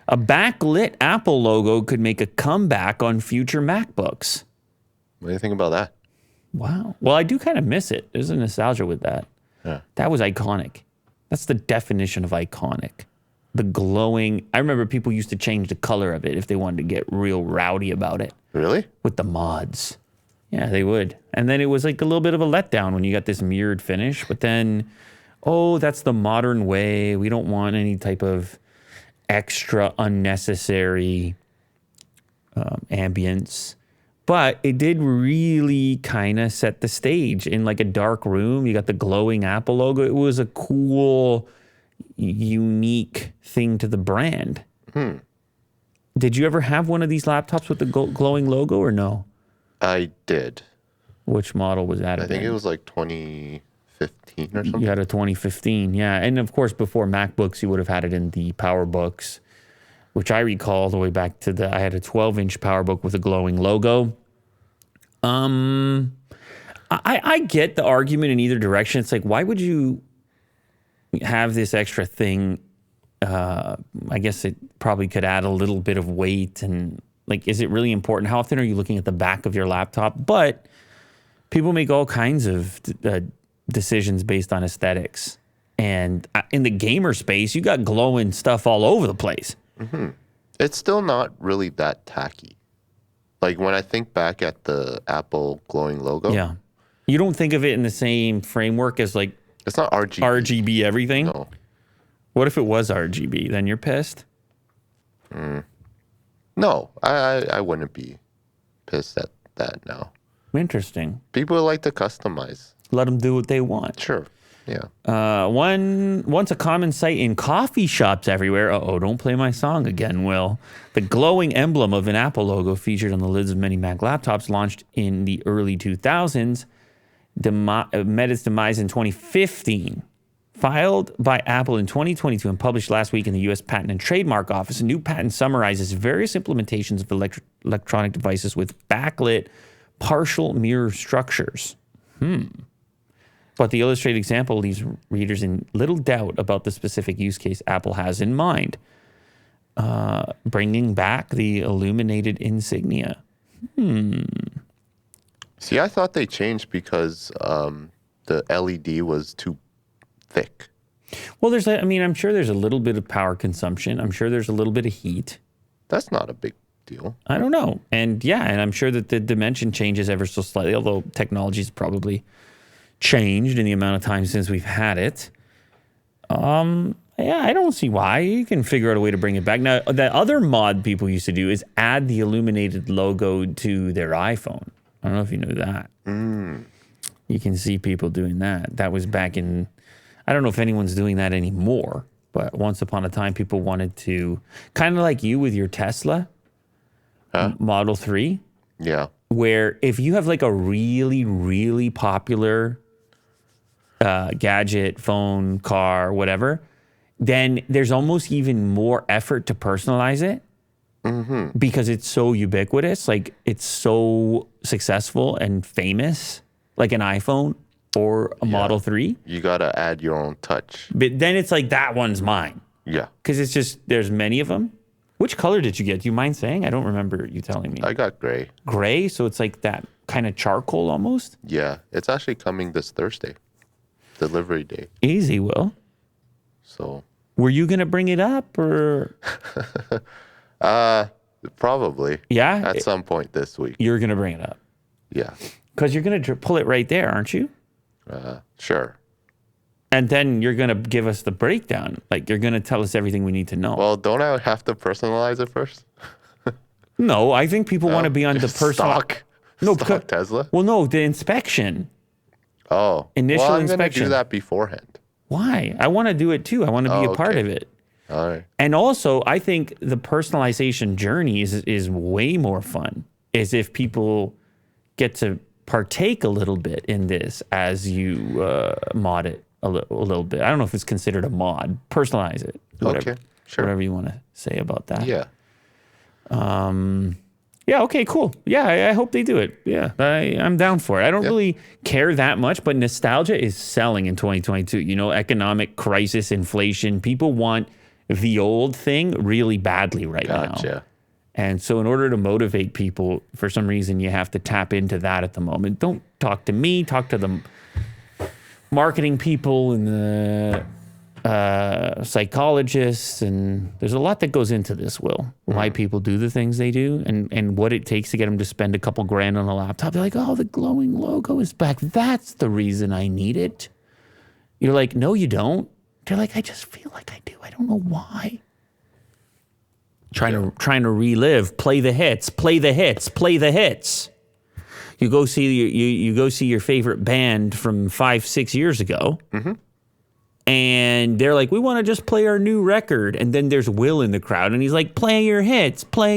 A backlit Apple logo could make a comeback on future MacBooks. What do you think about that? Wow. Well, I do kind of miss it. There's a nostalgia with that. Yeah. That was iconic. That's the definition of iconic. The glowing. I remember people used to change the color of it if they wanted to get real rowdy about it. Really? With the mods. Yeah, they would. And then it was like a little bit of a letdown when you got this mirrored finish. But then, that's the modern way. We don't want any type of extra unnecessary ambience. But it did really kind of set the stage in like a dark room. You got the glowing Apple logo. It was a cool, unique thing to the brand. Did you ever have one of these laptops with the glowing logo or no? I did. Which model was that? I think it was like 2015 or something. You had a 2015, yeah. And of course, before MacBooks, you would have had it in the PowerBooks, which I recall all the way back to I had a 12-inch PowerBook with a glowing logo. I get the argument in either direction. It's like, why would you have this extra thing? I guess it probably could add a little bit of weight. And like, is it really important? How often are you looking at the back of your laptop? But people make all kinds of decisions based on aesthetics. And in the gamer space, you got glowing stuff all over the place. Mm-hmm. It's still not really that tacky. Like when I think back at the Apple glowing logo. Yeah. You don't think of it in the same framework as like it's not RGB. RGB everything? No. What if it was RGB? Then you're pissed? No, I wouldn't be pissed at that now. Interesting. People like to customize. Let them do what they want. Sure. Yeah. Once a common sight in coffee shops everywhere. Don't play my song again, Will. The glowing emblem of an Apple logo featured on the lids of many Mac laptops launched in the early 2000s met its demise in 2015. Filed by Apple in 2022 and published last week in the U.S. Patent and Trademark Office, a new patent summarizes various implementations of electronic devices with backlit partial mirror structures. But the illustrated example leaves readers in little doubt about the specific use case Apple has in mind, bringing back the illuminated insignia. See, I thought they changed because the LED was too thick. Well, I'm sure there's a little bit of power consumption. I'm sure there's a little bit of heat. That's not a big deal. I don't know. And I'm sure that the dimension changes ever so slightly, although technology's probably changed in the amount of time since we've had it. I don't see why. You can figure out a way to bring it back. Now, the other mod people used to do is add the illuminated logo to their iPhone. I don't know if you knew that. You can see people doing that. That was back in, I don't know if anyone's doing that anymore, but once upon a time, people wanted to, kind of like you with your Tesla Model 3. Yeah. Where if you have like a really, really popular gadget, phone, car, whatever, then there's almost even more effort to personalize it because it's so ubiquitous. Like it's so successful and famous, like an iPhone or a Model 3. You got to add your own touch. But then it's like, that one's mine. Yeah. Because it's just, there's many of them. Which color did you get? Do you mind saying? I don't remember you telling me. I got gray. Gray? So it's like that kind of charcoal almost? Yeah. It's actually coming this Thursday. Delivery day. Easy, Will. So. Were you going to bring it up or? Probably. Yeah? At some point this week. You're going to bring it up? Yeah. Because you're going to pull it right there, aren't you? Sure. And then you're going to give us the breakdown. Like, you're going to tell us everything we need to know. Well, don't I have to personalize it first? No, I think people want to be on the personal. Stock Tesla? Well, no, the inspection. Oh. Initial I'm inspection. I'm going to do that beforehand. Why? I want to do it too. I want to be a part of it. All right. And also, I think the personalization journey is way more fun. Is if people get to partake a little bit in this as you mod it a little bit. I don't know if it's considered a mod. Personalize it. Whatever, okay, sure. Whatever you want to say about that. Yeah. Yeah, okay, cool. Yeah, I hope they do it. Yeah, I'm down for it. I don't really care that much, but nostalgia is selling in 2022. You know, economic crisis, inflation. People want the old thing really badly right now. Gotcha. And so in order to motivate people, for some reason, you have to tap into that at the moment. Don't talk to me, talk to the marketing people and the psychologists. And there's a lot that goes into this, Will, why people do the things they do and what it takes to get them to spend a couple grand on a laptop. They're like, oh, the glowing logo is back. That's the reason I need it. You're like, no, you don't. They're like, I just feel like I do. I don't know why. Trying to relive, play the hits. You go see your favorite band from 5-6 years ago, and they're like, we want to just play our new record. And then there's Will in the crowd, and he's like, play your hits. I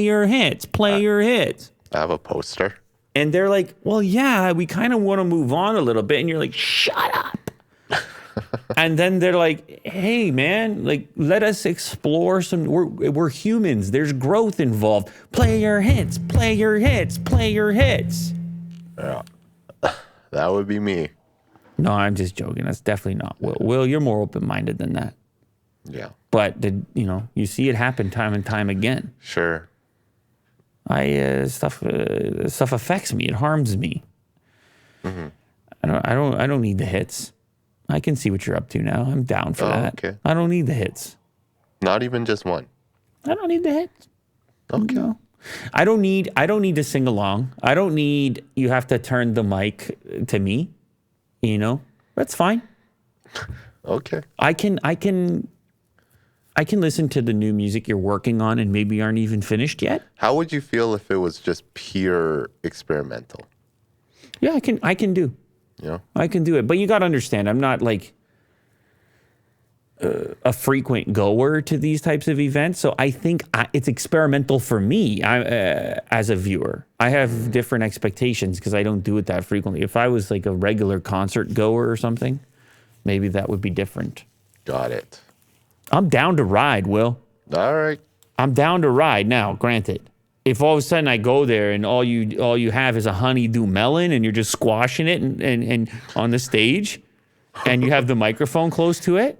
have a poster. And they're like, well, yeah, we kind of want to move on a little bit. And you're like, shut up. And then they're like, hey, man, like, let us explore some. We're humans. There's growth involved. Play your hits. Yeah. That would be me. No, I'm just joking. That's definitely not Will. Will, you're more open-minded than that. Yeah. But, you see it happen time and time again. Sure. Stuff affects me. It harms me. I don't need the hits. I can see what you're up to now. I'm down for that. Okay. I don't need the hits. Not even just one. I don't need the hits. Okay. No. I don't need to sing along. I don't need you have to turn the mic to me. That's fine. Okay. I can listen to the new music you're working on and maybe aren't even finished yet. How would you feel if it was just pure experimental? Yeah, I can do. Yeah. I can do it. But you got to understand, I'm not like a frequent goer to these types of events. So I think it's experimental for me as a viewer. I have different expectations because I don't do it that frequently. If I was like a regular concert goer or something, maybe that would be different. Got it. I'm down to ride, Will. All right. I'm down to ride. Now, granted, if all of a sudden I go there and all you have is a honeydew melon and you're just squashing it and on the stage and you have the microphone close to it.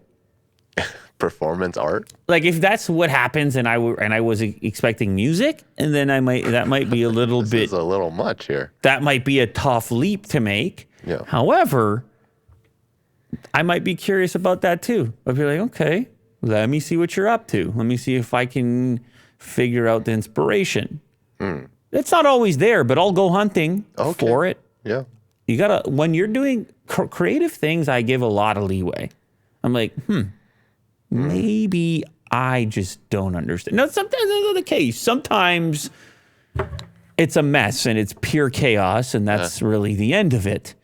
Performance art. Like if that's what happens and I was expecting music, and then that might be a little This bit is a little much here. That might be a tough leap to make. Yeah. However, I might be curious about that too. I'd be like, okay, let me see what you're up to. Let me see if I can figure out the inspiration. It's not always there, but I'll go hunting for it. Yeah. You gotta, when you're doing creative things, I give a lot of leeway. I'm like, maybe I just don't understand. No, sometimes that's not the case. Sometimes it's a mess and it's pure chaos, and that's really the end of it.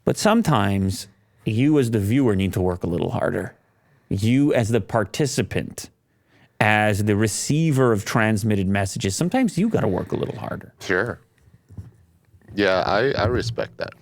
But sometimes you as the viewer need to work a little harder. You as the participant, as the receiver of transmitted messages, sometimes you got to work a little harder. Sure. Yeah, I respect that.